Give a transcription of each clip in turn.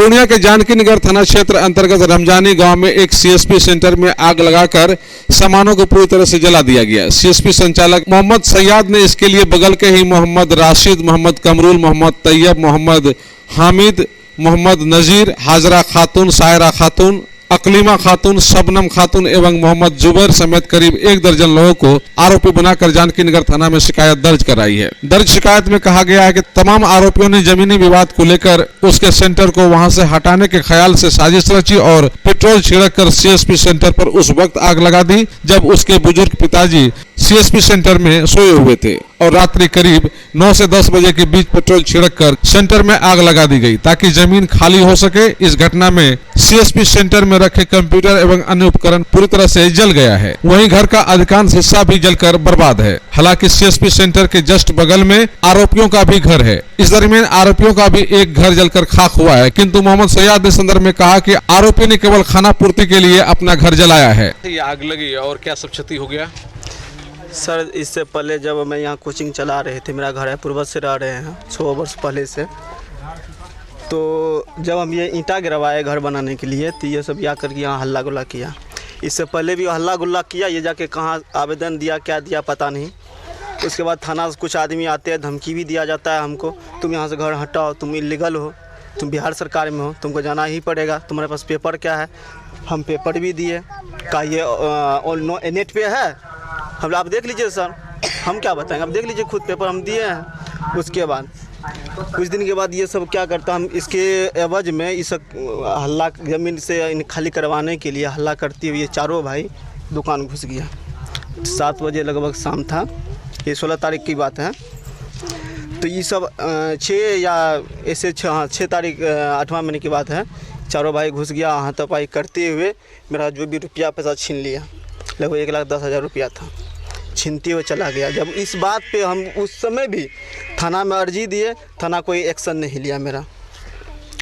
पूर्णिया के जानकी नगर थाना क्षेत्र अंतर्गत रमजानी गांव में एक सीएसपी सेंटर में आग लगाकर सामानों को पूरी तरह से जला दिया गया। सीएसपी संचालक मोहम्मद सैयद ने इसके लिए बगल के ही मोहम्मद राशिद, मोहम्मद कमरुल, मोहम्मद तैयब, मोहम्मद हामिद, मोहम्मद नजीर, हाजरा खातून, सायरा खातून, अकलीमा खातून, शबनम खातून एवं मोहम्मद जुबैर समेत करीब 1 दर्जन लोगों को आरोपी बनाकर जानकी नगर थाना में शिकायत दर्ज कराई है। दर्ज शिकायत में कहा गया है कि तमाम आरोपियों ने जमीनी विवाद को लेकर उसके सेंटर को वहां से हटाने के ख्याल से साजिश रची और पेट्रोल छिड़क कर सीएसपी सेंटर पर उस वक्त आग लगा दी जब उसके बुजुर्ग पिताजी सीएसपी सेंटर में सोए हुए थे और रात्रि करीब 9 से 10 बजे के बीच पेट्रोल छिड़क कर सेंटर में आग लगा दी गई ताकि जमीन खाली हो सके। इस घटना में सीएसपी सेंटर में रखे कंप्यूटर एवं अन्य उपकरण पूरी तरह से जल गया है। वहीं घर का अधिकांश हिस्सा भी जलकर बर्बाद है। हालांकि सीएसपी सेंटर के जस्ट बगल में आरोपियों का भी घर है। इस दरमियान आरोपियों का भी एक घर जलकर खाक हुआ है, किंतु मोहम्मद सैयद ने संदर्भ में कहा कि आरोपी ने केवल खाना पूर्ति के लिए अपना घर जलाया है। ये आग लगी और क्या सब क्षति हो गया? सर, इससे पहले जब मैं यहाँ कोचिंग चला रहे थे, मेरा घर है पूर्वज से रह रहे हैं 6 वर्ष पहले से, तो जब हम ये ईंटा गिरवाए घर बनाने के लिए तो ये सब या करके यहाँ हल्ला गुल्ला किया। इससे पहले भी हल्ला गुल्ला किया, ये जाके कहाँ आवेदन दिया क्या दिया पता नहीं। उसके बाद थाना से कुछ आदमी आते हैं, धमकी भी दिया जाता है हमको, तुम यहाँ से घर हटाओ, तुम इलीगल हो, तुम बिहार सरकार में हो, तुमको जाना ही पड़ेगा, तुम्हारे पास पेपर क्या है। हम पेपर भी दिए, का ये नेट पे है, हम आप देख लीजिए सर, हम क्या बताएंगे, आप देख लीजिए खुद, पेपर हम दिए हैं। उसके बाद कुछ दिन के बाद ये सब क्या करता, हम इसके एवज में इस हल्ला ज़मीन से खाली करवाने के लिए हल्ला करते हुए ये चारों भाई दुकान घुस गया। 7 बजे लगभग शाम था, ये 16 तारीख की बात है। तो ये सब 6 तारीख 8वां महीने की बात है। चारों भाई घुस गया, हाथापाई करते हुए मेरा जो भी रुपया पैसा छीन लिया, लगभग 1,10,000 रुपया था, छीनते हुए चला गया। जब इस बात पे हम उस समय भी थाना में अर्जी दिए, थाना कोई एक्शन नहीं लिया मेरा,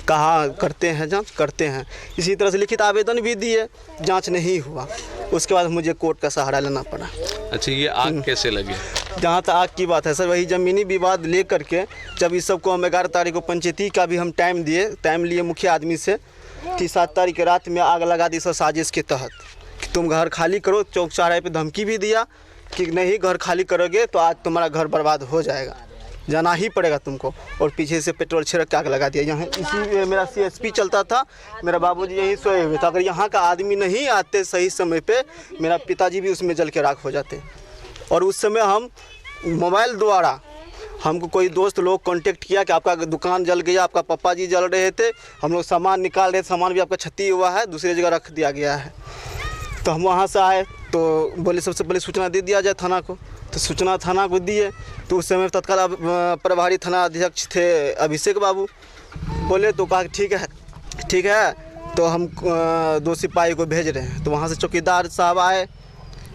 कहा करते हैं जांच करते हैं। इसी तरह से लिखित आवेदन भी दिए, जांच नहीं हुआ। उसके बाद मुझे कोर्ट का सहारा लेना पड़ा। अच्छा, ये आग कैसे लगी? जहाँ तक आग की बात है सर, वही ज़मीनी विवाद ले करके जब इस सबको हम 11 तारीख को पंचायती का भी हम टाइम लिए मुखिया आदमी से कि 7 तारीख की रात में आग लगा दी सर साजिश के तहत कि तुम घर खाली करो। चौक चौराहे पे धमकी भी दिया कि नहीं घर खाली करोगे तो आज तुम्हारा घर बर्बाद हो जाएगा, जाना ही पड़ेगा तुमको। और पीछे से पेट्रोल छिड़क के आग लगा दिया। यहाँ इसी मेरा सीएसपी चलता था, मेरा बाबूजी यहीं सोए हुए थे। अगर यहाँ का आदमी नहीं आते सही समय पे, मेरा पिताजी भी उसमें जल के राख हो जाते। और उस समय हम मोबाइल द्वारा हमको कोई दोस्त लोग कांटेक्ट किया कि आपका दुकान जल गया, आपका पापा जी जल रहे थे, हम लोग सामान निकाल रहे थे, सामान भी आपका क्षति हुआ है, दूसरी जगह रख दिया गया है। तो हम वहाँ से आए तो बोले सबसे पहले सूचना दे दिया जाए थाना को। तो सूचना थाना को दिए तो उस समय तत्काल प्रभारी थाना अध्यक्ष थे अभिषेक बाबू, बोले तो कहा ठीक है तो हम 2 सिपाही को भेज रहे हैं। तो वहाँ से चौकीदार साहब आए,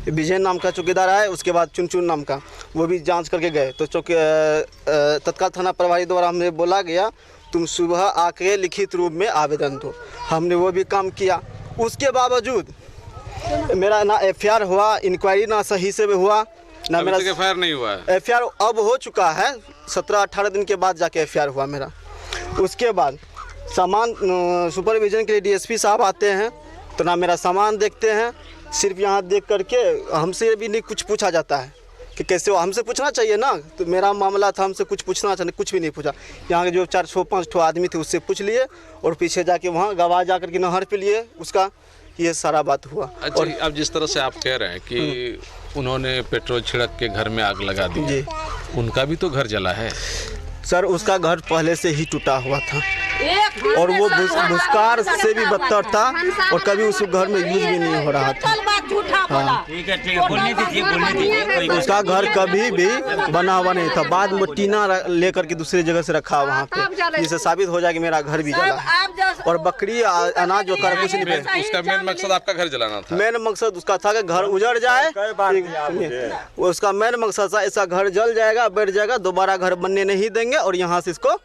विजय नाम का चौकीदार आए, उसके बाद चुन नाम का, वो भी जांच करके गए। तो तत्काल थाना प्रभारी द्वारा हमें बोला गया तुम सुबह आके लिखित रूप में आवेदन दो। हमने वो भी काम किया। उसके बावजूद मेरा ना एफआईआर हुआ, इंक्वायरी ना सही से हुआ, ना मेरा एफआईआर नहीं हुआ है। एफआईआर अब हो चुका है, 17-18 दिन के बाद जाके एफआईआर हुआ मेरा। उसके बाद सामान सुपरविजन के लिए डीएसपी साहब आते हैं तो ना मेरा सामान देखते हैं, सिर्फ यहाँ देख करके हमसे भी नहीं कुछ पूछा जाता है कि कैसे हो, हमसे पूछना चाहिए ना। तो मेरा मामला था, हमसे कुछ पूछना चाहिए, कुछ भी नहीं पूछा। यहाँ के जो 4-5 आदमी थे उससे पूछ लिए और पीछे जाके वहाँ गवाह जा कर के नहर पे लिए उसका, ये सारा बात हुआ। अच्छा, और अब जिस तरह से आप कह रहे हैं कि उन्होंने पेट्रोल छिड़क के घर में आग लगा दी जी, उनका भी तो घर जला है सर। उसका घर पहले से ही टूटा हुआ था और वो भूस्कार से भी बदतर था और कभी उस घर में यूज भी नहीं हो रहा था। हाँ, ठीक है, बोलने दीजिए। उसका घर कभी भी बना हुआ नहीं था, बाद में टीना लेकर के दूसरी जगह से रखा वहाँ पे, जिससे साबित हो जाए कि मेरा घर भी जला है। और बकरी अनाज जो कर कुछ नहीं। उसका मेन मकसद आपका घर जलाना था? मेन मकसद उसका था कि घर उजड़ जाए, उसका मेन मकसद था ऐसा घर जल जाएगा, बैठ जाएगा, दोबारा घर बनने नहीं देंगे और यहाँ से इसको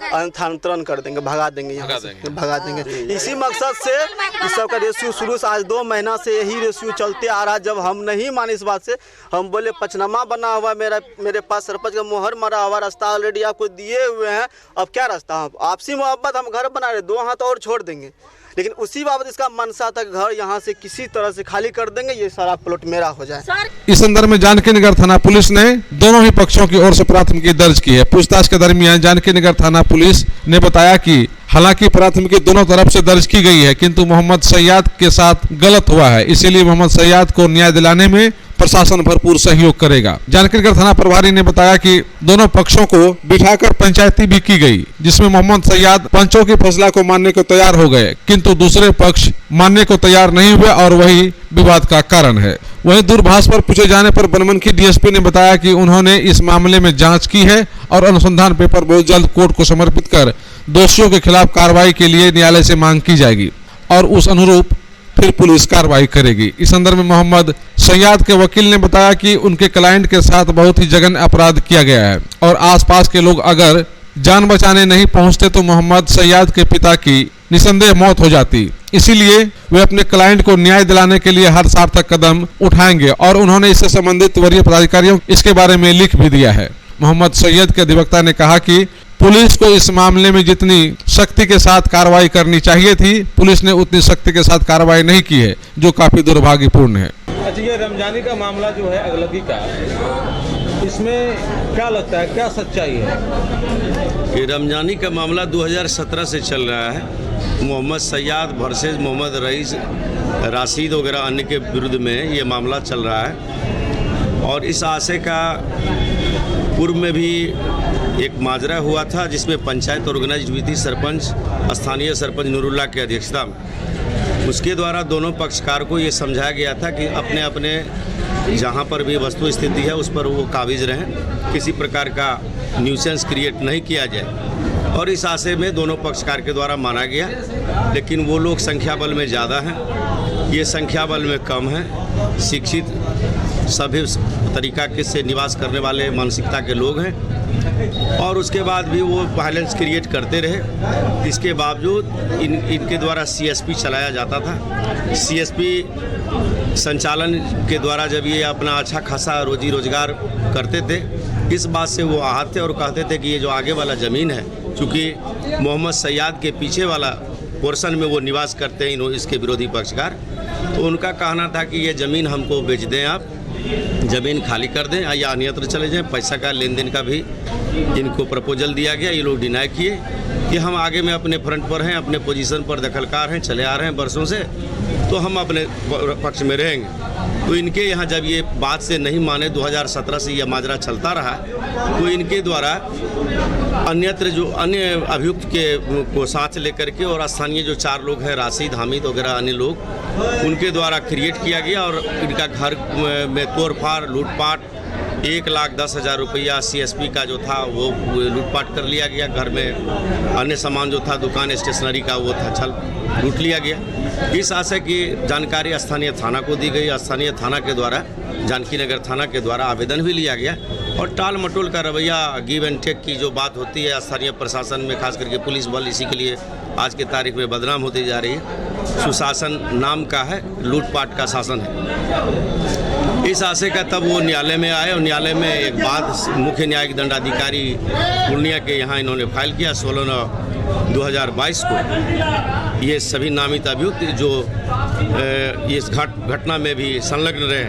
स्थानांतरण कर देंगे, भगा देंगे यहाँ से, भगा देंगे। इसी मकसद से इस सब का रेस्क्यू शुरू से आज 2 महीना से यही रेस्क्यू चलते आ रहा है। जब हम नहीं माने इस बात से, हम बोले पंचनामा बना हुआ मेरे पास सरपंच का मोहर मरा हुआ, रास्ता ऑलरेडी आपको दिए हुए हैं, अब क्या रास्ता, आपसी मोहब्बत, हम घर बना रहे 2 हाथ और छोड़ देंगे। लेकिन उसी बाबत इसका मनसा तक घर यहाँ से किसी तरह से खाली कर देंगे, ये सारा प्लॉट मेरा हो जाए। इस संदर्भ में जानकी नगर थाना पुलिस ने दोनों ही पक्षों की ओर से प्राथमिकी दर्ज की है। पूछताछ के दरमियान जानकी नगर थाना पुलिस ने बताया कि हालांकि प्राथमिकी दोनों तरफ से दर्ज की गई है, किंतु मोहम्मद सैयाद के साथ गलत हुआ है, इसीलिए मोहम्मद सैयाद को न्याय दिलाने में प्रशासन भरपूर सहयोग करेगा। जानकी नगर थाना प्रभारी ने बताया कि दोनों पक्षों को बिठाकर पंचायती भी की गई, जिसमें मोहम्मद सैयाद पंचों के फैसला को मानने को तैयार हो गए, किंतु दूसरे पक्ष मानने को तैयार नहीं हुए और वही विवाद का कारण है। वहीं दूरभाष पर पूछे जाने पर बनमनखी डीएसपी ने बताया कि उन्होंने इस मामले में जांच की है और अनुसंधान पेपर बहुत जल्द कोर्ट को समर्पित कर दोषियों के खिलाफ कार्रवाई के लिए न्यायालय से मांग की जाएगी और उस अनुरूप फिर पुलिस कार्रवाई करेगी। इस संदर्भ में मोहम्मद सैयाद के वकील ने बताया कि उनके क्लाइंट के साथ बहुत ही जघन्य अपराध किया गया है और आसपास के लोग अगर जान बचाने नहीं पहुंचते तो मोहम्मद सैयाद के पिता की निसंदेह मौत हो जाती। इसीलिए वे अपने क्लाइंट को न्याय दिलाने के लिए हर सार्थक कदम उठाएंगे और उन्होंने इससे संबंधित वरीय पदाधिकारियों इसके बारे में लिख भी दिया है। मोहम्मद सैयद के अधिवक्ता ने कहा कि पुलिस को इस मामले में जितनी सख्ती के साथ कार्रवाई करनी चाहिए थी, पुलिस ने उतनी सख्ती के साथ कार्रवाई नहीं की है, जो काफी दुर्भाग्यपूर्ण है। अच्छा, ये रमजानी का मामला जो है अगलगी का, इसमें क्या लगता है, क्या सच्चाई है? ये रमजानी का मामला 2017 से चल रहा है। मोहम्मद सैयाद वर्सेस मोहम्मद रईस, राशिद वगैरह अन्य के विरुद्ध में ये मामला चल रहा है और इस आशय का पूर्व में भी एक माजरा हुआ था जिसमें पंचायत ऑर्गेनाइज हुई थी, सरपंच, स्थानीय सरपंच नूरुल्लाह की अध्यक्षता में। उसके द्वारा दोनों पक्षकार को ये समझाया गया था कि अपने अपने जहाँ पर भी वस्तु स्थिति है उस पर वो काबिज रहें, किसी प्रकार का न्यूसेंस क्रिएट नहीं किया जाए और इस आशय में दोनों पक्षकार के द्वारा माना गया। लेकिन वो लोग संख्या बल में ज़्यादा हैं, ये संख्या बल में कम है, शिक्षित सभी तरीका के से निवास करने वाले मानसिकता के लोग हैं और उसके बाद भी वो वायलेंस क्रिएट करते रहे। इसके बावजूद इनके द्वारा सीएसपी चलाया जाता था। सीएसपी संचालन के द्वारा जब ये अपना अच्छा खासा रोजी रोजगार करते थे, इस बात से वो आहत थे और कहते थे कि ये जो आगे वाला ज़मीन है, चूँकि मोहम्मद सैयाद के पीछे वाला पोर्शन में वो निवास करते हैं इसके विरोधी पक्षकार, तो उनका कहना था कि ये ज़मीन हमको बेच दें, आप ज़मीन खाली कर दें या अन्यत्र चले जाएं। पैसा का लेन देन का भी इनको प्रपोजल दिया गया, ये लोग डिनाई किए कि हम आगे में अपने फ्रंट पर हैं, अपने पोजीशन पर दखलकार हैं, चले आ रहे हैं बरसों से, तो हम अपने पक्ष में रहेंगे। तो इनके यहाँ जब ये बात से नहीं माने, 2017 से यह माजरा चलता रहा, तो इनके द्वारा अन्यत्र जो अन्य अभियुक्त के को साथ लेकर के और स्थानीय जो 4 लोग हैं, राशिद, हामिद वगैरह अन्य लोग, उनके द्वारा क्रिएट किया गया और इनका घर में तोड़फाड़, लूटपाट, 1,10,000 रुपया सीएसपी का जो था वो लूटपाट कर लिया गया। घर में अन्य सामान जो था, दुकान स्टेशनरी का, वो था छल लूट लिया गया। इस आशय की जानकारी स्थानीय थाना को दी गई। स्थानीय थाना के द्वारा, जानकी नगर थाना के द्वारा आवेदन भी लिया गया और टाल मटोल का रवैया, गिव एंड टेक की जो बात होती है स्थानीय प्रशासन में, खास करके पुलिस बल इसी के लिए आज के तारीख में बदनाम होती जा रही है। सुशासन नाम का है, लूटपाट का शासन है। इस आशय का तब वो न्यायालय में आए और न्यायालय में एक बात मुख्य न्यायिक दंडाधिकारी पूर्णिया के यहाँ इन्होंने फाइल किया 16/9/2022 को। ये सभी नामित अभियुक्त जो इस घटना में भी संलग्न रहे,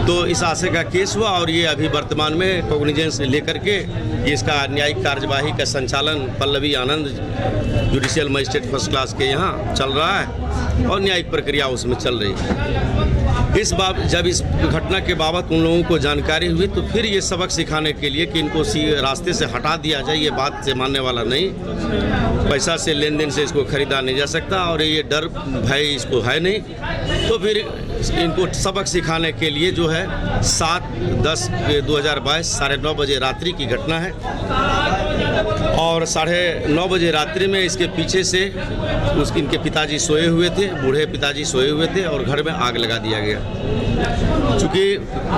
तो इस आशय का केस हुआ और ये अभी वर्तमान में कॉग्निजेंस लेकर के इसका न्यायिक कार्यवाही का संचालन पल्लवी आनंद जुडिशियल मजिस्ट्रेट फर्स्ट क्लास के यहाँ चल रहा है और न्यायिक प्रक्रिया उसमें चल रही है। जब इस घटना के बाबत उन लोगों को जानकारी हुई तो फिर ये सबक सिखाने के लिए कि इनको रास्ते से हटा दिया जाए, ये बात से मानने वाला नहीं, पैसा से लेन देन से इसको खरीदा नहीं जा सकता और ये डर भय इसको है नहीं, तो फिर इनको सबक सिखाने के लिए जो है 7/10/2022 9:30 बजे रात्रि की घटना है और और 9:30 बजे रात्रि में इसके पीछे से इनके पिताजी सोए हुए थे, बूढ़े पिताजी सोए हुए थे और घर में आग लगा दिया गया। चूँकि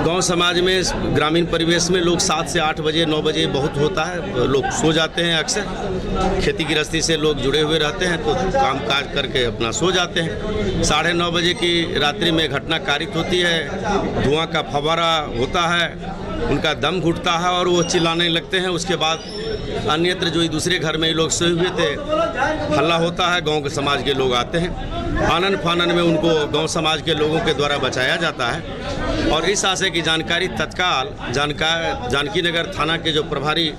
गांव समाज में, ग्रामीण परिवेश में लोग 7 से 8 बजे 9 बजे बहुत होता है, लोग सो जाते हैं। अक्सर खेती गृहस्थी से लोग जुड़े हुए रहते हैं तो काम काज करके अपना सो जाते हैं। 9:30 बजे की रात्रि में घटना कारित होती है, धुआं का फव्वारा होता है, उनका दम घुटता है और वो चिल्लाने लगते हैं। उसके बाद अन्यत्र जो दूसरे घर में लोग सोए हुए थे, हल्ला होता है, गांव के समाज के लोग आते हैं। आनन फानन में उनको गांव समाज के लोगों के द्वारा बचाया जाता है और इस आशय की जानकारी तत्काल जानकी नगर थाना के जो प्रभारी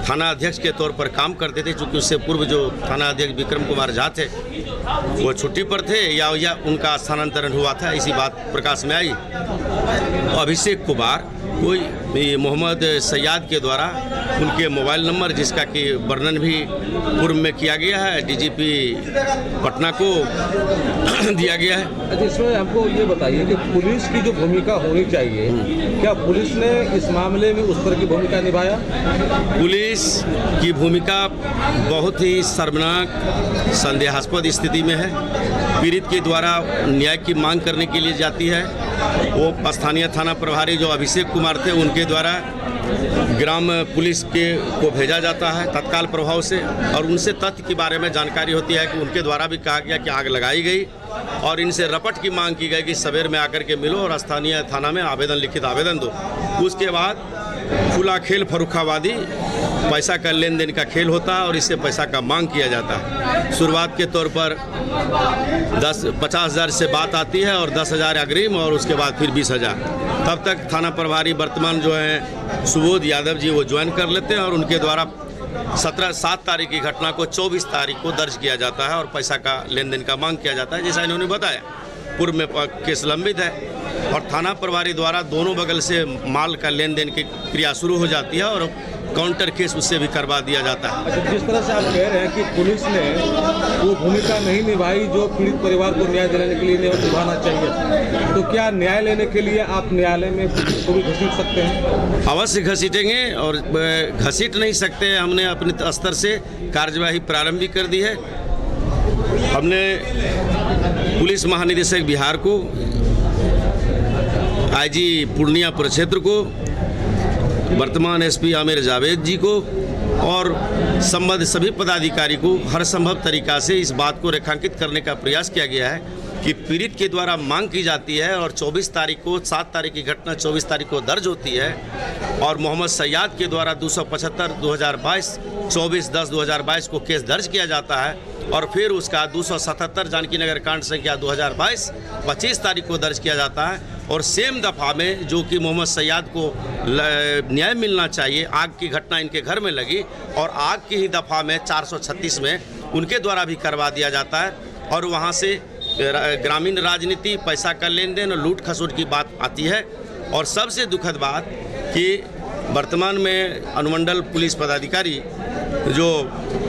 थाना अध्यक्ष के तौर पर काम करते थे, चूँकि उससे पूर्व जो थाना अध्यक्ष विक्रम कुमार झा थे वो छुट्टी पर थे या उनका स्थानांतरण हुआ था, इसी बात प्रकाश में आई। अभिषेक कुमार कोई मोहम्मद सयाद के द्वारा उनके मोबाइल नंबर, जिसका कि वर्णन भी पूर्व में किया गया है, डीजीपी पटना को दिया गया है। अच्छा, इसमें हमको ये बताइए कि पुलिस की जो भूमिका होनी चाहिए, क्या पुलिस ने इस मामले में उस तरह की भूमिका निभाया? पुलिस की भूमिका बहुत ही शर्मनाक, संदेहास्पद स्थिति में है। पीड़ित के द्वारा न्याय की मांग करने के लिए जाती है। वो स्थानीय थाना प्रभारी जो अभिषेक कुमार थे, उनके द्वारा ग्राम पुलिस को भेजा जाता है तत्काल प्रभाव से और उनसे तथ्य के बारे में जानकारी होती है कि उनके द्वारा भी कहा गया कि आग लगाई गई और इनसे रपट की मांग की गई कि सवेर में आकर के मिलो और स्थानीय थाना में लिखित आवेदन दो। उसके बाद खुला खेल फरुखाबादी, पैसा का लेन देन का खेल होता है और इससे पैसा का मांग किया जाता है। शुरुआत के तौर पर 50,000 से बात आती है और 10,000 अग्रिम और उसके बाद फिर 20,000। तब तक थाना प्रभारी वर्तमान जो हैं सुबोध यादव जी वो ज्वाइन कर लेते हैं और उनके द्वारा 7 तारीख की घटना को 24 तारीख को दर्ज किया जाता है और पैसा का लेन देन का मांग किया जाता है। जैसा इन्होंने बताया, पूर्व में केस लंबित है और थाना प्रभारी द्वारा दोनों बगल से माल का लेन देन की क्रिया शुरू हो जाती है और काउंटर केस उससे भी करवा दिया जाता है। अच्छा, जिस तरह से आप कह रहे हैं कि पुलिस ने वो भूमिका नहीं निभाई जो पीड़ित परिवार को न्याय दिलाने के लिए निभाना चाहिए, तो क्या न्याय लेने के लिए आप न्यायालय में पुलिस को भी घसीट सकते हैं? अवश्य घसीटेंगे और घसीट नहीं सकते, हमने अपने स्तर से कार्यवाही प्रारंभ भी कर दी है। हमने पुलिस महानिदेशक बिहार को, आईजी पूर्णिया प्रक्षेत्र को, वर्तमान एसपी आमिर जावेद जी को और संबद्ध सभी पदाधिकारी को हर संभव तरीका से इस बात को रेखांकित करने का प्रयास किया गया है कि पीड़ित के द्वारा मांग की जाती है और 24 तारीख को, 7 तारीख की घटना 24 तारीख को दर्ज होती है और मोहम्मद सयाद के द्वारा 275/2022 24/10/2022 को केस दर्ज किया जाता है और फिर उसका 277 जानकी नगर कांड संख्या 2022 25 तारीख को दर्ज किया जाता है और सेम दफ़ा में जो कि मोहम्मद सयाद को न्याय मिलना चाहिए, आग की घटना इनके घर में लगी और आग की ही दफ़ा में 436 में उनके द्वारा भी करवा दिया जाता है और वहाँ से ग्रामीण राजनीति, पैसा का लेन देन और लूट खसोट की बात आती है। और सबसे दुखद बात कि वर्तमान में अनुमंडल पुलिस पदाधिकारी जो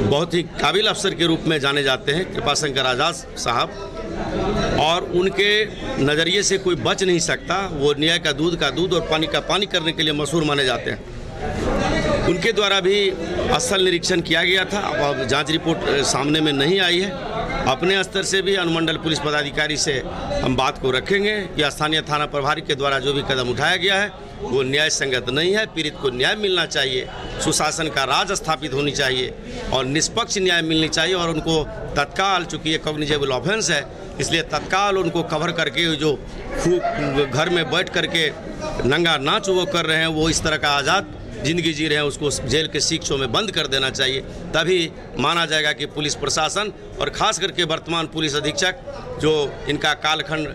बहुत ही काबिल अफसर के रूप में जाने जाते हैं, कृपाशंकर आज़ाद साहब, और उनके नज़रिए से कोई बच नहीं सकता। वो न्याय का दूध और पानी का पानी करने के लिए मशहूर माने जाते हैं। उनके द्वारा भी स्थल निरीक्षण किया गया था, अब जांच रिपोर्ट सामने में नहीं आई है। अपने स्तर से भी अनुमंडल पुलिस पदाधिकारी से हम बात को रखेंगे कि स्थानीय थाना प्रभारी के द्वारा जो भी कदम उठाया गया है वो न्याय संगत नहीं है। पीड़ित को न्याय मिलना चाहिए, सुशासन का राज स्थापित होनी चाहिए और निष्पक्ष न्याय मिलनी चाहिए और उनको तत्काल, चूँकि ये कॉग्निजेबल ऑफेंस है इसलिए तत्काल उनको कवर करके जो घर में बैठ करके नंगा नाच वो कर रहे हैं, वो इस तरह का आज़ाद ज़िंदगी जी रहे हैं, उसको जेल के शिक्षों में बंद कर देना चाहिए। तभी माना जाएगा कि पुलिस प्रशासन और ख़ास करके वर्तमान पुलिस अधीक्षक जो इनका कालखंड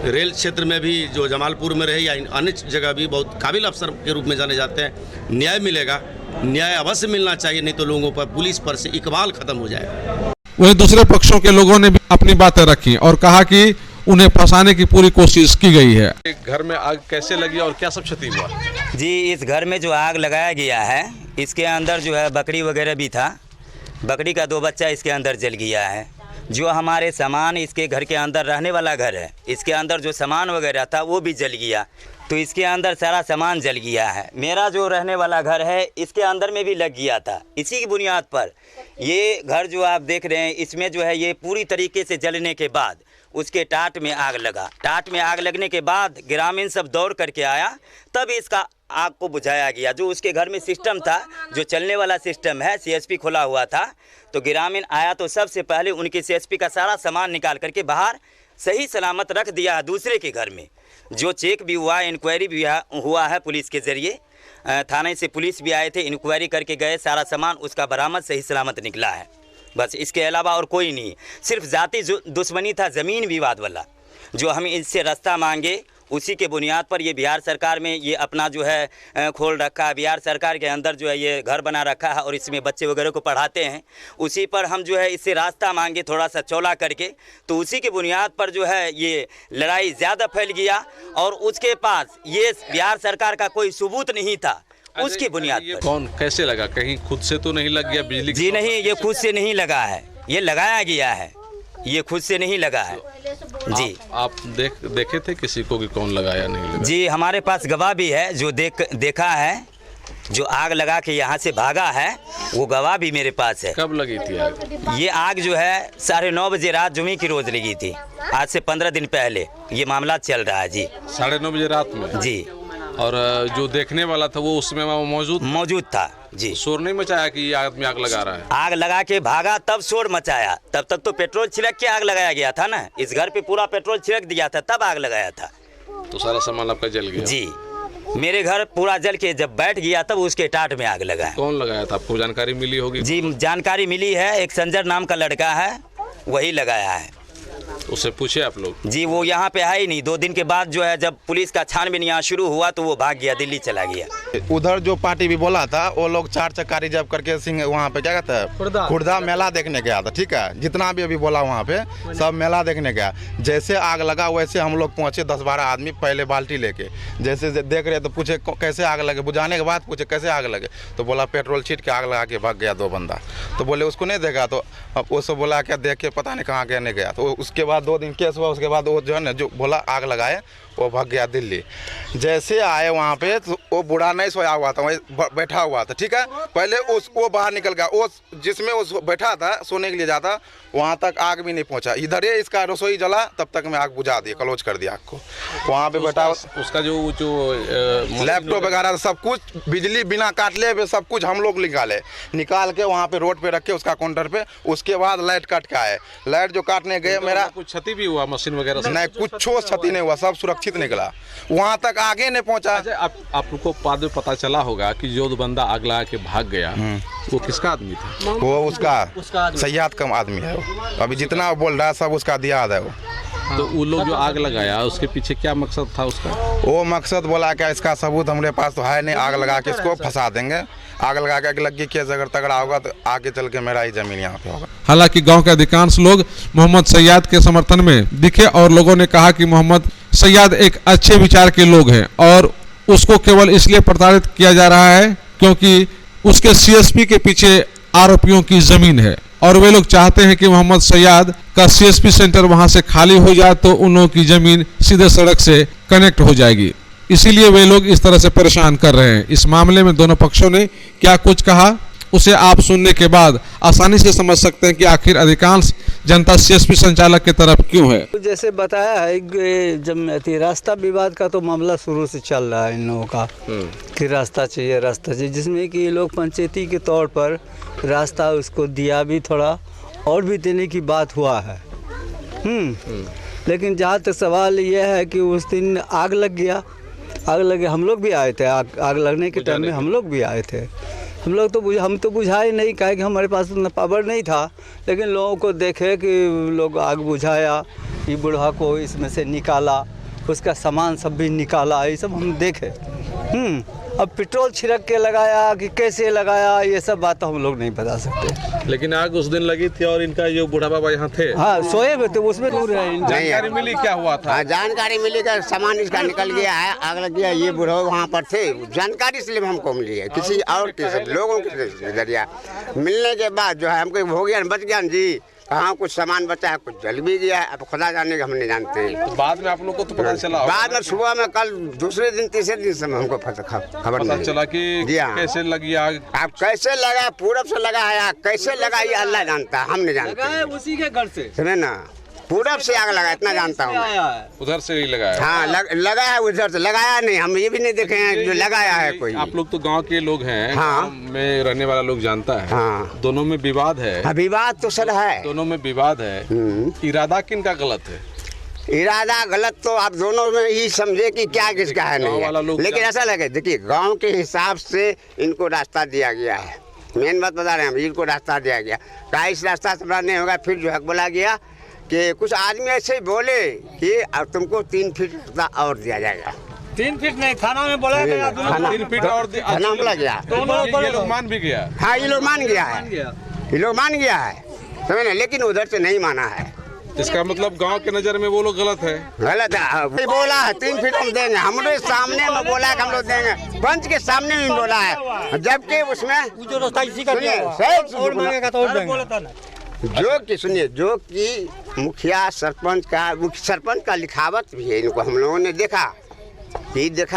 रेल क्षेत्र में भी जो जमालपुर में रहे या अन्य जगह भी बहुत काबिल अफसर के रूप में जाने जाते हैं, न्याय मिलेगा। न्याय अवश्य मिलना चाहिए, नहीं तो लोगों पर पुलिस पर से इकबाल खत्म हो जाएगा। वहीं दूसरे पक्षों के लोगों ने भी अपनी बातें रखी और कहा कि उन्हें फंसाने की पूरी कोशिश की गई है। घर में आग कैसे लगी और क्या सब क्षति हुआ? जी, इस घर में जो आग लगाया गया है इसके अंदर जो है बकरी वगैरह भी था, बकरी का 2 बच्चा इसके अंदर जल गया है। जो हमारे सामान इसके घर के अंदर रहने वाला घर है, इसके अंदर जो सामान वगैरह था वो भी जल गया। तो इसके अंदर सारा सामान जल गया है। मेरा जो रहने वाला घर है इसके अंदर में भी लग गया था। इसी की बुनियाद पर ये घर जो आप देख रहे हैं इसमें जो है ये पूरी तरीके से जलने के बाद उसके टाट में आग लगा। टाट में आग लगने के बाद ग्रामीण सब दौड़ करके आया, तब इसका आग को बुझाया गया। जो उसके घर में सिस्टम था, जो चलने वाला सिस्टम है, सीएसपी खुला हुआ था, तो ग्रामीण आया तो सबसे पहले उनके सीएसपी का सारा सामान निकाल करके बाहर सही सलामत रख दिया है दूसरे के घर में। जो चेक भी हुआ, इंक्वायरी भी हुआ है पुलिस के ज़रिए, थाने से पुलिस भी आए थे, इंक्वायरी करके गए, सारा सामान उसका बरामद सही सलामत निकला है। बस इसके अलावा और कोई नहीं। सिर्फ जाति दुश्मनी था, ज़मीन विवाद वाला, जो हम इससे रास्ता मांगे उसी के बुनियाद पर ये बिहार सरकार में ये अपना जो है खोल रखा है। बिहार सरकार के अंदर जो है ये घर बना रखा है और इसमें बच्चे वगैरह को पढ़ाते हैं। उसी पर हम जो है इससे रास्ता मांगे थोड़ा सा चौला करके, तो उसी के बुनियाद पर जो है ये लड़ाई ज़्यादा फैल गया और उसके पास ये बिहार सरकार का कोई सबूत नहीं था। उसकी बुनियाद पर कौन कैसे लगा? कहीं खुद से तो नहीं लग गया बिजली? जी नहीं, ये खुद से नहीं लगा है, ये लगाया गया है, ये खुद से नहीं लगा है। जी आप देखे थे किसी को कि कौन लगाया नहीं लगा? जी हमारे पास गवाह भी है जो देखा है, जो आग लगा के यहाँ से भागा है, वो गवाह भी मेरे पास है। कब लगी थी आग? ये आग जो है 9:30 बजे रात जुमे की रोज लगी थी। आज से 15 दिन पहले ये मामला चल रहा है। जी 9:30 बजे रात में? जी। और जो देखने वाला था वो उसमें मौजूद था। जी। शोर नहीं मचाया कि ये आदमी आग लगा रहा है? आग लगा के भागा तब शोर मचाया, तब तक तो पेट्रोल छिड़क के आग लगाया गया था ना। इस घर पे पूरा पेट्रोल छिड़क दिया था तब आग लगाया था। तो सारा सामान आपका जल गया? जी, मेरे घर पूरा जल के जब बैठ गया तब उसके टाट में आग लगा। कौन लगाया था? आपको जानकारी मिली होगी? जी जानकारी मिली है, एक संजर नाम का लड़का है, वही लगाया है। उससे पूछे आप लोग? जी वो यहाँ पे है ही नहीं। 2 दिन के बाद जो है जब पुलिस का छानबीन यहाँ शुरू हुआ तो वो भाग गया, दिल्ली चला गया। उधर जो पार्टी भी बोला था वो लोग 4 चक्का रिजर्व करके सिंह वहाँ पे क्या कहते हैं खुर्दा मेला देखने गया था। ठीक है, जितना भी अभी बोला वहाँ पे सब मेला देखने गया। जैसे आग लगा वैसे हम लोग पहुँचे 10-12 आदमी, पहले बाल्टी लेके। जैसे देख रहे तो पूछे कैसे आग लगे, बुझाने के बाद पूछे कैसे आग लगे, तो बोला पेट्रोल छीट के आग लगा के भाग गया 2 बंदा। तो बोले उसको नहीं देखा, तो अब वो सब बोला क्या देख के पता नहीं कहाँ कहने गया। तो उसके बाद 2 दिन केस हुआ, उसके बाद वो जो है ना जो बोला आग लगाए वो भाग गया दिल्ली। जैसे आए वहाँ पे तो वो बूढ़ा नहीं सोया हुआ था, वही बैठा हुआ था। ठीक है, पहले वो बाहर निकल गया, वो जिसमें वो बैठा था सोने के लिए जाता, वहाँ तक आग भी नहीं पहुँचा। इधर ही इसका रसोई जला, तब तक मैं आग बुझा दिया, क्लोज कर दिया आग को। वहाँ पे बैठा उसका जो लैपटॉप वगैरह सब कुछ बिजली बिना काटले हुए सब कुछ हम लोग निकाल के वहाँ पे रोड पे रखे उसका काउंटर पे। उसके बाद लाइट काट के आए। लाइट जो काटने गए मेरा कुछ क्षति भी हुआ मशीन वगैरह? नहीं, कुछ क्षति नहीं हुआ, सब सुरक्षित निकला, वहाँ तक आगे नहीं पहुँचा। आप लोग को बाद में पता चला होगा कि जो बंदा आग लगा के भाग गया वो किसका आदमी था? वो उसका सयाद का आदमी है। अभी जितना वो बोल रहा है सब उसका दियाद है वो। तो वो लोग जो आग लगाया उसके पीछे क्या मकसद था उसका? वो मकसद बोला क्या इसका सबूत हमारे पास तो है नहीं, आग लगा के इसको फंसा देंगे। आग लगा के लगी केस अगर तगड़ा होगा तो आगे चल के मेरा ही जमीन यहाँ पे होगा। हालांकि गांव के अधिकांश लोग मोहम्मद सयाद के समर्थन में दिखे और लोगों ने कहा कि मोहम्मद सयाद एक अच्छे विचार के लोग हैं और उसको केवल इसलिए प्रताड़ित किया जा रहा है क्योंकि उसके सीएसपी के पीछे आरोपियों की जमीन है और वे लोग चाहते हैं कि मोहम्मद सयाद का सीएसपी सेंटर वहां से खाली हो जाए तो उन लोगों की जमीन सीधे सड़क से कनेक्ट हो जाएगी। इसीलिए वे लोग इस तरह से परेशान कर रहे हैं। इस मामले में दोनों पक्षों ने क्या कुछ कहा उसे आप सुनने के बाद आसानी से समझ सकते हैं कि आखिर अधिकांश जनता सीएसपी संचालक की तरफ क्यों है। जैसे बताया है जब रास्ता विवाद का तो मामला शुरू से चल रहा है इन लोगों का कि रास्ता चाहिए, जिसमें कि ये लोग पंचायती के तौर पर रास्ता उसको दिया भी, थोड़ा और भी देने की बात हुआ है। लेकिन जहाँ तक सवाल ये है कि उस दिन आग लग गया, आग लगे हम लोग भी आए थे, आग लगने के टाइम में हम लोग भी आए थे। हम तो बुझाए नहीं, कहे कि हमारे पास उतना पावर नहीं था, लेकिन लोगों को देखे कि लोग आग बुझाया, ये बूढ़ा को इसमें से निकाला, उसका सामान सब भी निकाला, ये सब हम देखे। अब पेट्रोल छिड़क के लगाया कि कैसे लगाया ये सब बात तो हम लोग नहीं बता सकते। लेकिन आग उस दिन लगी थी और इनका जो बूढ़ा बाबा यहाँ थे, हाँ सोए हुए थे, उसमें दूर है। जानकारी मिली क्या हुआ था? जानकारी मिली कि सामान इसका निकल गया है, आग लग गया, ये बूढ़ा वहाँ पर थे। जानकारी इसलिए हमको मिली है, किसी और के लोगों के जरिया मिलने के बाद जो है हमको हो गया बच गया जी, कहाँ कुछ सामान बचा है, कुछ जल भी गया है, अब खुदा जाने का हम नहीं जानते हैं। तो बाद में आप लोग को तो पता चला होगा। बाद में सुबह में कल दूसरे दिन तीसरे दिन से हमको खबर पता नहीं चला कि जी हाँ। कैसे लगी आग। अब कैसे लगा, पूरब से लगा है आग, कैसे लगा ये अल्लाह जानता है, हम नहीं जानते। उसी के घर से सुने ना, पूरब से आग लगा, इतना जानता हूँ मैं। उधर से ही लगा है। हाँ लगा है, उधर से लगाया नहीं, हम ये भी नहीं देखे हैं जो लगाया है कोई। आप लोग तो गांव के लोग हैं, हाँ। गांव में रहने वाला लोग जानता है। हाँ। दोनों में विवाद है। हाँ, विवाद तो सर है, दोनों में विवाद है। इरादा किनका गलत है? इरादा गलत तो आप दोनों में ही समझे कि क्या किसका है गाँव वाला नहीं लोग है। लेकिन ऐसा लगे, देखिए गांव के हिसाब से इनको रास्ता दिया गया है, मेन बात बता रहे हैं हम, इनको रास्ता दिया गया। कहा इस रास्ता से नहीं होगा, फिर जो है बोला गया कि कुछ आदमी ऐसे ही बोले कि अब तुमको 3 फीट रास्ता और दिया जाएगा। 3 फीट नहीं, थाना में बोला गया, 3 फीट और थाना में बोला गया। ये लोग मान भी गया। हाँ, ये लोग मान गया है, ये लोग मान गया है, समझ ना, लेकिन उधर से नहीं माना है। इसका मतलब गांव के नजर में वो लोग गलत है। गलत है, बोला है 3 फीट हम देंगे, हमारे सामने में बोला है कि हम लोग देंगे, पंच के सामने में बोला है, जबकि उसमें जो रास्ता इसी का दिया हुआ। सुनिए, और मांगेगा तो और देंगे। जो कि सुनिए, जो कि मुखिया सरपंच का लिखावट भी है, इनको हम लोगों ने देखा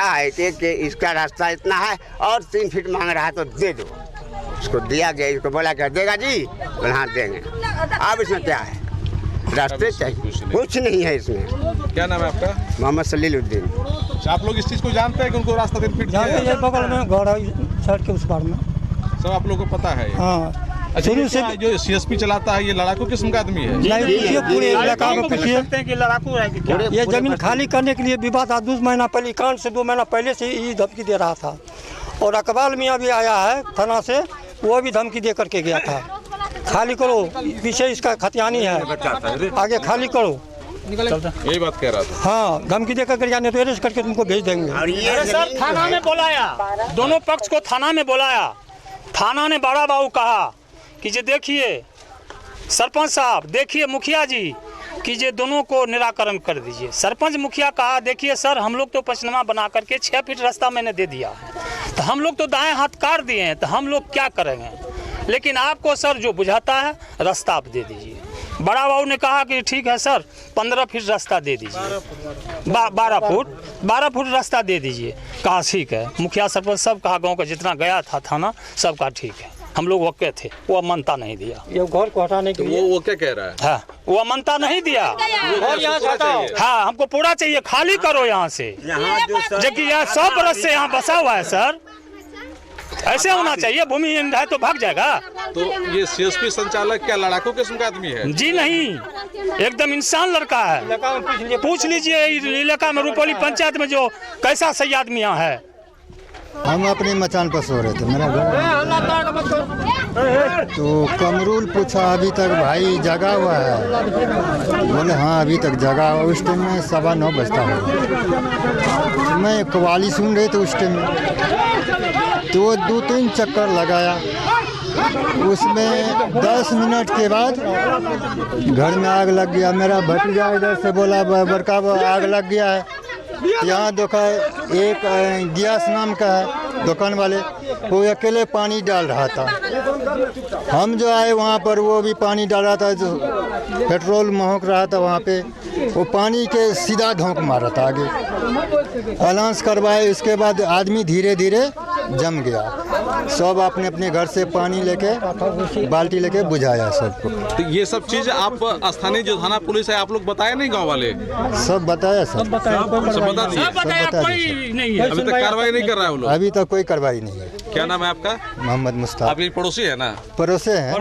है कि इसका रास्ता इतना है और 3 फीट मांग रहा है तो दे दो। उसको दिया गया, इसको बोला क्या देगा जी, बोला हाँ देंगे। अब इसमें क्या है, रास्ते चाहिए, कुछ नहीं है इसमें। क्या नाम है आपका? मोहम्मद सलीलुद्दीन। आप लोग इस चीज को जानते हैं कि उनको रास्ता 3 फीट दिया है? बगल में घर है, सड़क के उस पार में। सब आप लोग को पता है? हाँ, अच्छा, शुरू से जो सीएसपी चलाता है ये लड़ाकू किस्म का आदमी है? पूरे इलाका में पूछिए, ये जमीन खाली करने के लिए विवाद 2 महीना पहले, कांड से 2 महीना पहले से ही धमकी दे रहा था। और अकबाल मियाँ भी आया है थाना से, वो भी धमकी दे करके गया था, खाली करो, पीछे इसका खतियानी है, आगे खाली करो, यही बात कह रहा था। हाँ, धमकी देकर कर जाने तो अरेस्ट करके तुमको भेज देंगे। अरे सर, थाना में बुलाया, दोनों पक्ष को थाना में बुलाया, थाना ने बड़ा बाबू कहा कि जे देखिए सरपंच साहब, देखिए मुखिया जी, कि ये दोनों को निराकरण कर दीजिए। सरपंच मुखिया कहा देखिए सर, हम लोग तो पंचनामा बना करके 6 फीट रास्ता मैंने दे दिया है, तो हम लोग तो दाएं हाथ काट दिए हैं, तो हम लोग क्या करेंगे, लेकिन आपको सर जो बुझाता है रास्ता आप दे दीजिए। बड़ा बाबू ने कहा कि ठीक है सर, 15 फीट रास्ता दे दीजिए, 12 फुट रास्ता दे दीजिए। कहा ठीक है, मुखिया सरपंच सब कहा, गांव का जितना गया था थाना सब कहा ठीक है, हम लोग वक्के थे, वो अमानता नहीं दिया। ये घर को हटाने के लिए वो क्या कह रहा है? हाँ, वो अमानता नहीं दिया, और यहाँ से हटाओ। हाँ, हमको पूरा चाहिए, खाली करो यहाँ से, जबकि यहाँ 100 बरस से यहाँ बसा हुआ है सर, ऐसे होना चाहिए। भूमि है तो भाग जाएगा। तो ये सीएसपी संचालक क्या लड़ाकू किस्म का आदमी है? जी नहीं, एकदम इंसान लड़का है। पूछ लीजिए इलाका में, रुपौली पंचायत में जो कैसा सही आदमी यहाँ है। हम अपने मचान पर सो रहे थे, मेरा घर, तो कमरूल पूछा अभी तक भाई जगा हुआ है? बोले हाँ अभी तक जगा हुआ। उस टाइम में 9:15 बजता है, मैं कवाली सुन रहे थे उस टाइम में, तो 2-3 चक्कर लगाया, उसमें 10 मिनट के बाद घर में आग लग गया। मेरा भतीजा इधर से बोला बड़का आग लग गया है। यहाँ दुकान एक गियास नाम का है दुकान वाले, वो अकेले पानी डाल रहा था। हम जो आए वहाँ पर, वो भी पानी डाल रहा था, जो पेट्रोल महक रहा था वहाँ पे, वो पानी के सीधा धोंक मारा था आगे। अलाउंस करवाए, उसके बाद आदमी धीरे धीरे जम गया। सब अपने अपने घर से पानी लेके, बाल्टी लेके बुझाया सबको। तो ये सब चीज आप स्थानीय जो थाना पुलिस है आप लोग बताए नहीं गांव वाले? सब बताया सर, सब बता दिए। अभी तक कार्रवाई नहीं कर रहा है वो लोग? अभी तक कोई कार्रवाई नहीं है। क्या नाम है आपका? मोहम्मद मुस्ताक। आप ये पड़ोसी है ना? पड़ोसे हैं।